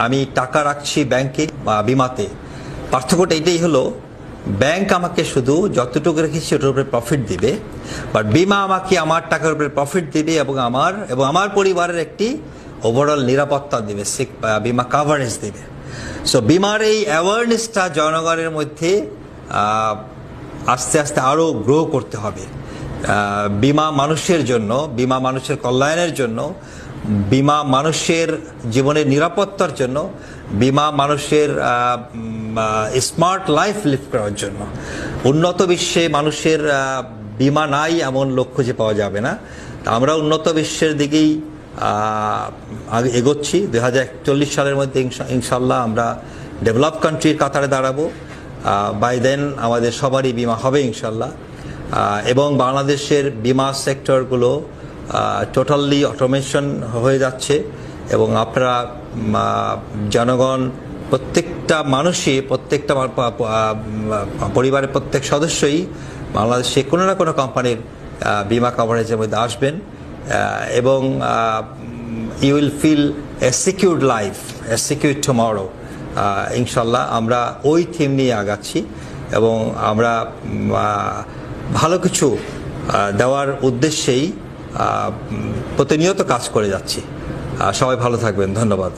আমি টাকা রাখছি ব্যাংকে বা বিমাতে, পার্থক্যটা এটাই হলো, ব্যাংক আমাকে শুধু যতটুকু রেখেছি ওটার উপরে প্রফিট দিবে, বাট বিমা আমাকে আমার টাকার উপরে প্রফিট দিবে এবং আমার পরিবারের একটি ওভারঅল নিরাপত্তা দিবে, বিমা কাভারেজ দিবে। সো বিমার এই অ্যাওয়ারনেসটা জনগণের মধ্যে আস্তে আস্তে আরও গ্রো করতে হবে। বিমা মানুষের জন্য, বিমা মানুষের কল্যাণের জন্য, বিমা মানুষের জীবনের নিরাপত্তার জন্য, বিমা মানুষের স্মার্ট লাইফ লিভ করার জন্য। উন্নত বিশ্বে মানুষের বিমা নাই এমন লোক খুঁজে পাওয়া যাবে না। আমরা উন্নত বিশ্বের দিকেই এগোচ্ছি। 2041 সালের মধ্যে ইনশাল্লাহ আমরা ডেভেলপ কান্ট্রির কাতারে দাঁড়াবো। বাই দেন আমাদের সবারই বিমা হবে ইনশাল্লাহ। এবং বাংলাদেশের বিমা সেক্টরগুলো টোটালি অটোমেশন হয়ে যাচ্ছে এবং আপনারা জনগণ, প্রত্যেকটা মানুষই, প্রত্যেকটা পরিবারের প্রত্যেক সদস্যই বাংলাদেশে কোনো না কোনো কোম্পানির বিমা কভারেজের মধ্যে আসবেন এবং you will feel a secured life, a secure tomorrow. ইনশাল্লাহ আমরা ওই থিম নিয়ে আগাচ্ছি এবং আমরা ভালো কিছু দেওয়ার উদ্দেশ্যেই প্রতিনিয়ত কাজ করে যাচ্ছি। সবাই ভালো থাকবেন, ধন্যবাদ।